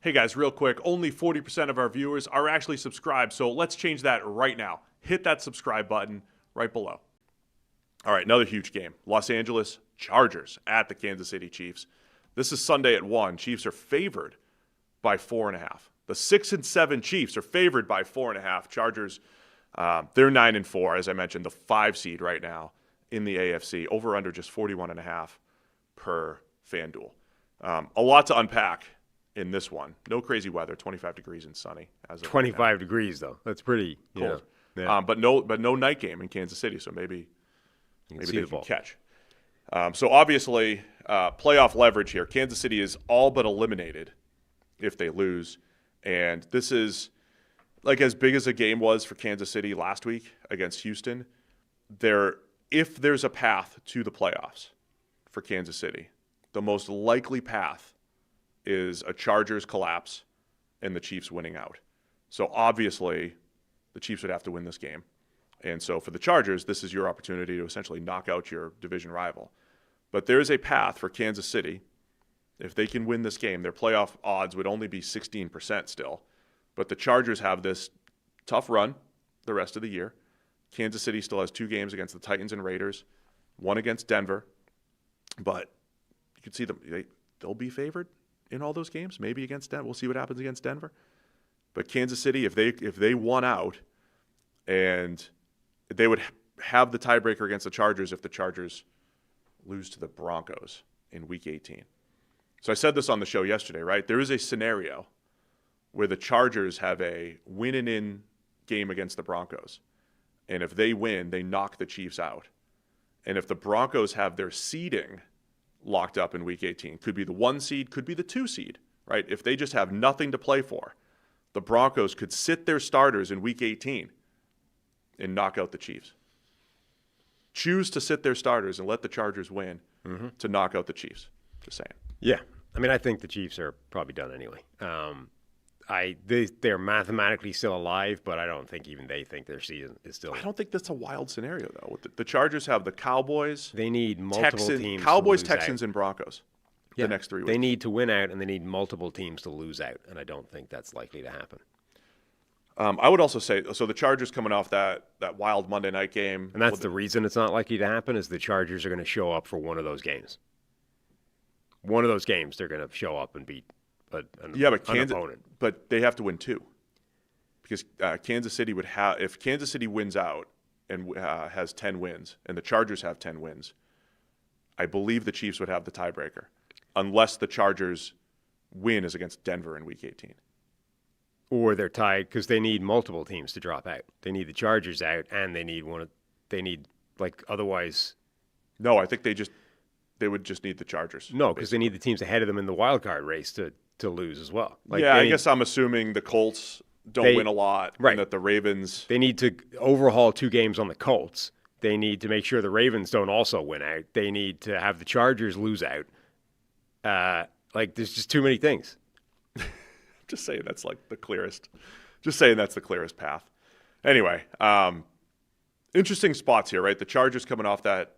Hey guys, real quick, only 40% of our viewers are actually subscribed, so let's change that right now. Hit that subscribe button right below. All right, another huge game. Los Angeles Chargers at the Kansas City Chiefs. This is Sunday at 1. Chiefs are favored by 4.5. The 6-7 Chiefs are favored by 4.5. Chargers, they're 9-4, as I mentioned, the 5 seed right now in the AFC. Over under just 41.5 per FanDuel. A lot to unpack in this one. No crazy weather, 25 degrees and sunny. As of 25 right now. degrees, though. That's pretty Cold. Yeah. But no night game in Kansas City, so maybe they can ball. catch. So obviously, playoff leverage here. Kansas City is all but eliminated if they lose. And this is, like, as big as a game was for Kansas City last week against Houston, if there's a path to the playoffs for Kansas City, the most likely path is a Chargers collapse and the Chiefs winning out. So obviously, the Chiefs would have to win this game. And so for the Chargers, this is your opportunity to essentially knock out your division rival. But there is a path for Kansas City. If they can win this game, their playoff odds would only be 16% still. But the Chargers have this tough run the rest of the year. Kansas City still has 2 games against the Titans and Raiders, 1 against Denver. But you can see they'll be favored in all those games, maybe against Denver. We'll see what happens against Denver. But Kansas City, if they won out, and they would have the tiebreaker against the Chargers if the Chargers lose to the Broncos in Week 18. So I said this on the show yesterday, right? There is a scenario where the Chargers have a win-and-in game against the Broncos. And if they win, they knock the Chiefs out. And if the Broncos have their seeding locked up in Week 18, could be the 1 seed, could be the 2 seed, right? If they just have nothing to play for, the Broncos could sit their starters in Week 18 and knock out the Chiefs. Choose to sit their starters and let the Chargers win to knock out the Chiefs. Just saying. Yeah. I mean, I think the Chiefs are probably done anyway. They're mathematically still alive, but I don't think even they think their season is still. I don't think that's a wild scenario, though. The Chargers have the Cowboys. They need multiple teams. Cowboys, to lose Texans, out. and Broncos the next 3 weeks. They need to win out, and they need multiple teams to lose out, and I don't think that's likely to happen. I would also say, so the Chargers coming off that wild Monday night game. And that's the reason it's not likely to happen is the Chargers are going to show up for one of those games. One of those games, they're going to show up and beat an opponent. But they have to win 2. Because Kansas City would have, if Kansas City wins out and has 10 wins, and the Chargers have 10 wins, I believe the Chiefs would have the tiebreaker, unless the Chargers win is against Denver in Week 18. Or they're tied because they need multiple teams to drop out. They need the Chargers out, and otherwise. No, I think they would just need the Chargers. No, because they need the teams ahead of them in the wild card race to lose as well. I guess I'm assuming the Colts don't win a lot, right? And that the Ravens. They need to overhaul 2 games on the Colts. They need to make sure the Ravens don't also win out. They need to have the Chargers lose out. There's just too many things. Just saying that's the clearest path. Anyway, interesting spots here, right? The Chargers coming off that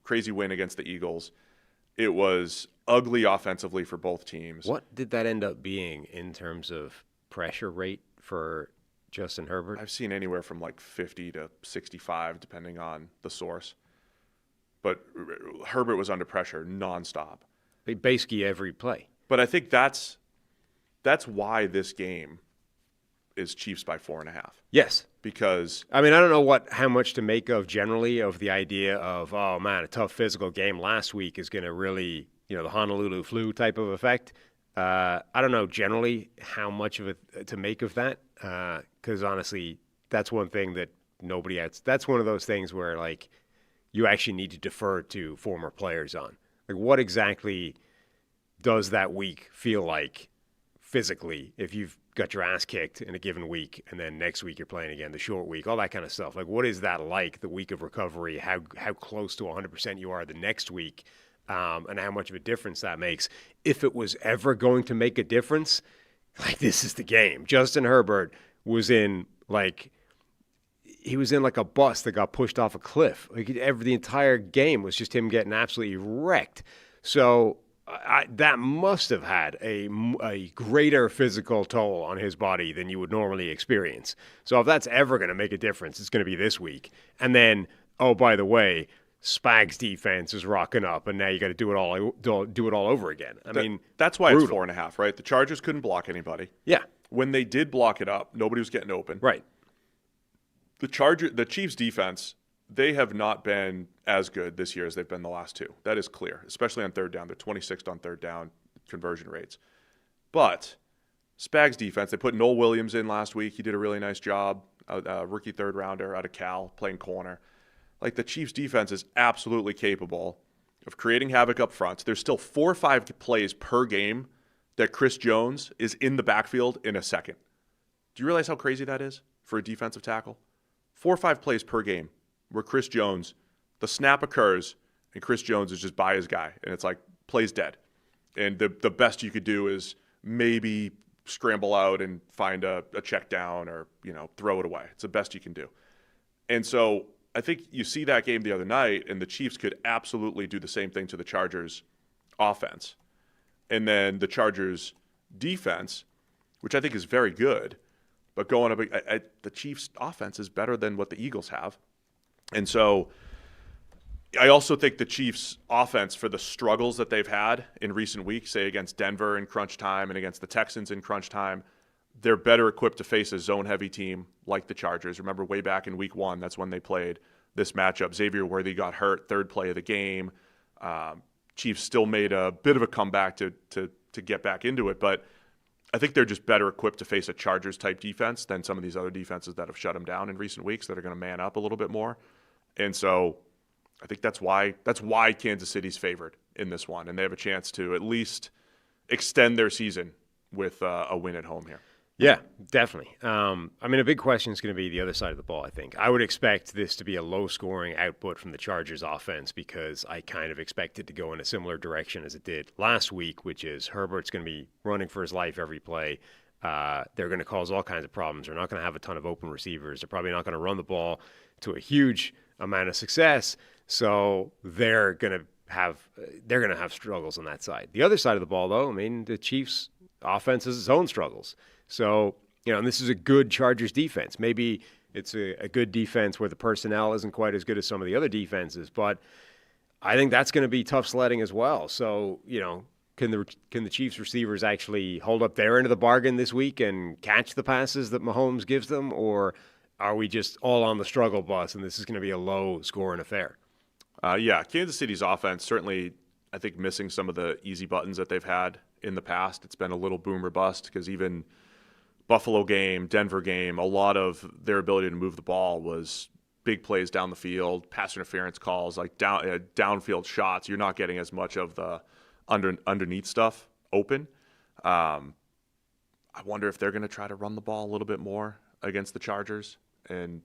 crazy win against the Eagles. It was ugly offensively for both teams. What did that end up being in terms of pressure rate for Justin Herbert? I've seen anywhere from 50 to 65, depending on the source. But Herbert was under pressure nonstop. Basically every play. But I think that's why this game is Chiefs by 4.5. Yes. Because I don't know how much to make of generally of the idea of, oh man, a tough physical game last week is going to really, the Honolulu flu type of effect. I don't know generally how much of it to make of that. Because honestly, that's one thing that nobody else. That's one of those things where you actually need to defer to former players on. What exactly does that week feel like physically if you've got your ass kicked in a given week and then next week you're playing again, the short week, all that kind of stuff. What is that like, the week of recovery, how close to 100% you are the next week, and how much of a difference that makes. If it was ever going to make a difference, this is the game. Justin Herbert was in a bus that got pushed off a cliff. The entire game was just him getting absolutely wrecked. So that must have had a greater physical toll on his body than you would normally experience. So if that's ever going to make a difference, it's going to be this week. And then, oh, by the way, Spag's defense is rocking up, and now you got to do it all over again. I mean, that's why brutal. it's 4.5, right? The Chargers couldn't block anybody. Yeah, When they did block it up, nobody was getting open. right. The Chiefs defense, they have not been as good this year as they've been the last two. That is clear, especially on third down. They're 26th on third down conversion rates. But Spags' defense, they put Noel Williams in last week. He did a really nice job, a rookie third rounder out of Cal, playing corner. Like, the Chiefs' defense is absolutely capable of creating havoc up front. There's still 4 or 5 plays per game that Chris Jones is in the backfield in a second. Do you realize how crazy that is for a defensive tackle? 4 or 5 plays per game where Chris Jones, the snap occurs, and Chris Jones is just by his guy, and it's like, plays dead. And the best you could do is maybe scramble out and find a check down or, throw it away. It's the best you can do. And so I think you see that game the other night, and the Chiefs could absolutely do the same thing to the Chargers offense. And then the Chargers defense, which I think is very good, but going up, the Chiefs offense is better than what the Eagles have. And so I also think the Chiefs offense, for the struggles that they've had in recent weeks, say against Denver in crunch time and against the Texans in crunch time, they're better equipped to face a zone-heavy team like the Chargers. Remember, way back in week 1, that's when they played this matchup. Xavier Worthy got hurt, third play of the game. Chiefs still made a bit of a comeback to get back into it, but I think they're just better equipped to face a Chargers-type defense than some of these other defenses that have shut them down in recent weeks that are going to man up a little bit more. And so I think that's why Kansas City's favored in this one, and they have a chance to at least extend their season with a win at home here. Yeah, definitely. A big question is going to be the other side of the ball, I think. I would expect this to be a low-scoring output from the Chargers offense because I kind of expect it to go in a similar direction as it did last week, which is Herbert's going to be running for his life every play. They're going to cause all kinds of problems. They're not going to have a ton of open receivers. They're probably not going to run the ball to a huge amount of success, so they're going to have struggles on that side. The other side of the ball, though, the Chiefs' offense has its own struggles. So, and this is a good Chargers defense. Maybe it's a good defense where the personnel isn't quite as good as some of the other defenses, but I think that's going to be tough sledding as well. So, can the Chiefs receivers actually hold up their end of the bargain this week and catch the passes that Mahomes gives them, or are we just all on the struggle bus and this is going to be a low-scoring affair? Kansas City's offense certainly, I think, missing some of the easy buttons that they've had in the past. It's been a little boom or bust because even Buffalo game, Denver game, a lot of their ability to move the ball was big plays down the field, pass interference calls, like downfield shots. You're not getting as much of the underneath stuff open. I wonder if they're going to try to run the ball a little bit more against the Chargers and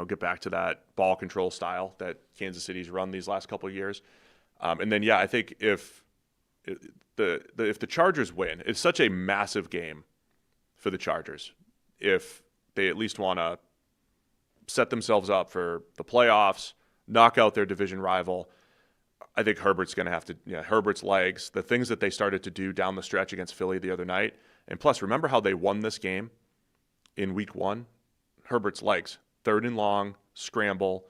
get back to that ball control style that Kansas City's run these last couple of years. And then I think if the Chargers win, it's such a massive game for the Chargers. If they at least want to set themselves up for the playoffs, knock out their division rival, I think Herbert's going to have to, Herbert's legs, the things that they started to do down the stretch against Philly the other night. And plus, remember how they won this game in week 1? Herbert's legs, 3rd and long, scramble,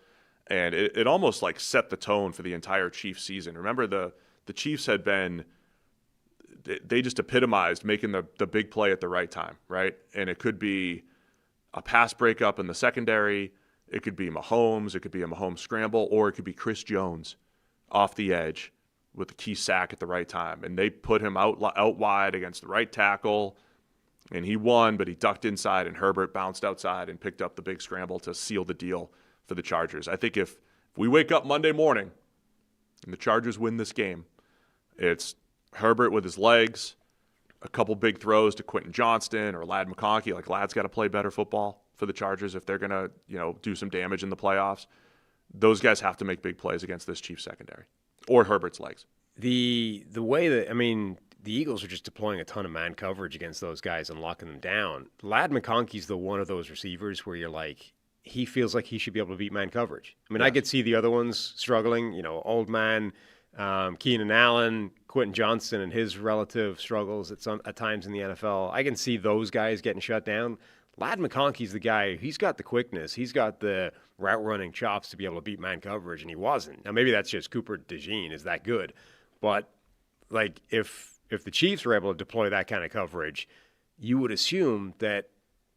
and it almost like set the tone for the entire Chiefs season. Remember the Chiefs had been, they just epitomized making the big play at the right time, right? And it could be a pass breakup in the secondary, it could be Mahomes, it could be a Mahomes scramble, or it could be Chris Jones off the edge with a key sack at the right time. And they put him out wide against the right tackle, and he won, but he ducked inside, and Herbert bounced outside and picked up the big scramble to seal the deal for the Chargers. I think if we wake up Monday morning and the Chargers win this game, it's Herbert with his legs, a couple big throws to Quentin Johnston or Ladd McConkey. Like, Ladd's got to play better football for the Chargers if they're going to, do some damage in the playoffs. Those guys have to make big plays against this Chiefs secondary or Herbert's legs. The way that, the Eagles are just deploying a ton of man coverage against those guys and locking them down. Ladd McConkey's the one of those receivers where you're like, he feels like he should be able to beat man coverage. I could see the other ones struggling, old man, Keenan Allen, Quentin Johnston, and his relative struggles at times in the NFL. I can see those guys getting shut down. Ladd McConkey's the guy. He's got the quickness. He's got the route running chops to be able to beat man coverage, and he wasn't. Now maybe that's just Cooper DeJean is that good, but like if the Chiefs were able to deploy that kind of coverage, you would assume that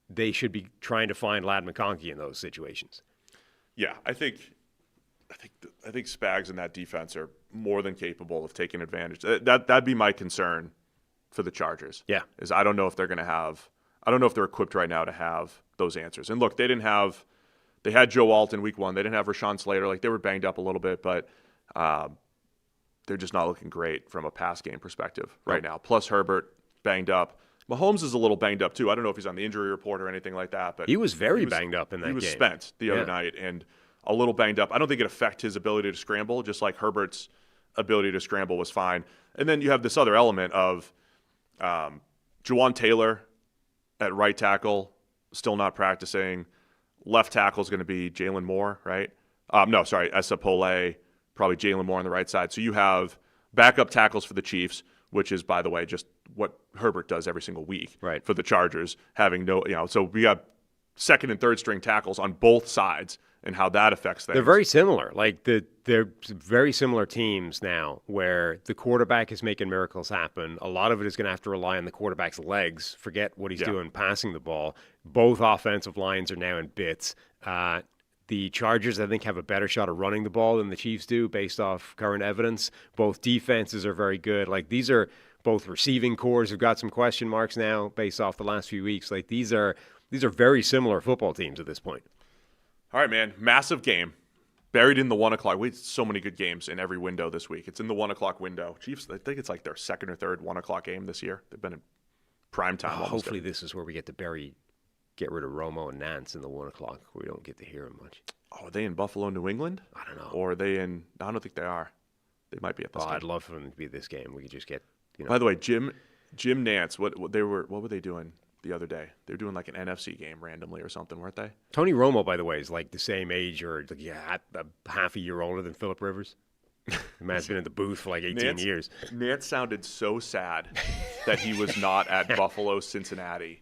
they should be trying to find Ladd McConkey in those situations. Yeah, I think Spags and that defense are more than capable of taking advantage. That'd be my concern for the Chargers. Yeah, is I don't know if they're going to have. I don't know if they're equipped right now to have those answers. And look, they had Joe Alt week 1. They didn't have Rashawn Slater. Like, they were banged up a little bit, but they're just not looking great from a pass game perspective right now. Plus Herbert banged up. Mahomes is a little banged up too. I don't know if he's on the injury report or anything like that, but he was banged up in that game. He was spent the other night and a little banged up. I don't think it affected his ability to scramble, just like Herbert's ability to scramble was fine. And then you have this other element of Juwan Taylor at right tackle, still not practicing. Left tackle is going to be Jalen Moore, right? Esapole, probably Jalen Moore on the right side. So you have backup tackles for the Chiefs, which is, by the way, just what Herbert does every single week for the Chargers, having so we got second and third string tackles on both sides and how that affects things. They're very similar. Like they're very similar teams now where the quarterback is making miracles happen. A lot of it is going to have to rely on the quarterback's legs. Forget what he's doing passing the ball. Both offensive lines are now in bits. The Chargers, I think, have a better shot of running the ball than the Chiefs do based off current evidence. Both defenses are very good. Like, these are both receiving cores who've got some question marks now based off the last few weeks. Like, these are very similar football teams at this point. All right, man. Massive game. Buried in the 1 o'clock. We had so many good games in every window this week. It's in the 1 o'clock window. Chiefs, I think it's like their second or third 1 o'clock game this year. They've been in prime time. Hopefully this is where we get rid of Romo and Nance in the 1 o'clock. We don't get to hear them much. Oh, are they in Buffalo, New England? I don't know. Or are they in – I don't think they are. They might be at this game. I'd love for them to be this game. We could just get By the way, Jim Nance, what were they doing the other day? They were doing like an NFC game randomly or something, weren't they? Tony Romo, by the way, is like the same age or half a year older than Phillip Rivers. The man's been in the booth for like 18 years. Nance sounded so sad that he was not at Buffalo, Cincinnati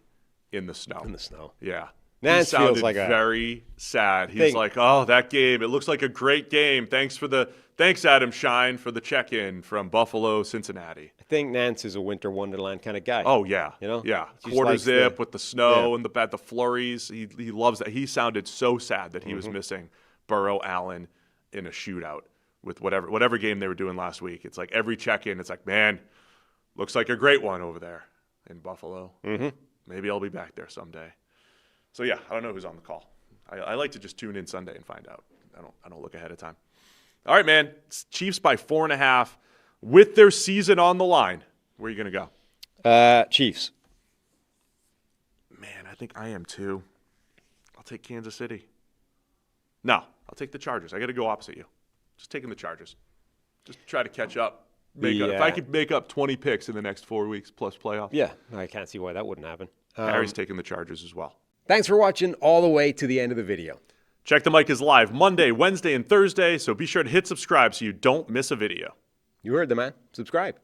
in the snow. In the snow. Yeah. Nance he sounded feels like very sad. He's like, oh, that game, it looks like a great game. Thanks, Adam Shine, for the check-in from Buffalo, Cincinnati. I think Nance is a winter wonderland kind of guy. Oh, yeah. Yeah. Quarter zip with the snow and the flurries. He loves that. He sounded so sad that he was missing Burrow Allen in a shootout with whatever game they were doing last week. It's like every check-in, it's like, man, looks like a great one over there in Buffalo. Mm-hmm. Maybe I'll be back there someday. So, yeah, I don't know who's on the call. I like to just tune in Sunday and find out. I don't look ahead of time. All right, man. It's Chiefs by 4.5 with their season on the line. Where are you going to go? Chiefs. Man, I think I am too. I'll take Kansas City. No, I'll take the Chargers. I got to go opposite you. Just taking the Chargers. Just try to catch up. If I could make up 20 picks in the next 4 weeks plus playoffs. Yeah, I can't see why that wouldn't happen. Harry's taking the Chargers as well. Thanks for watching all the way to the end of the video. Check the Mic is live Monday, Wednesday, and Thursday, so be sure to hit subscribe so you don't miss a video. You heard the man. Subscribe.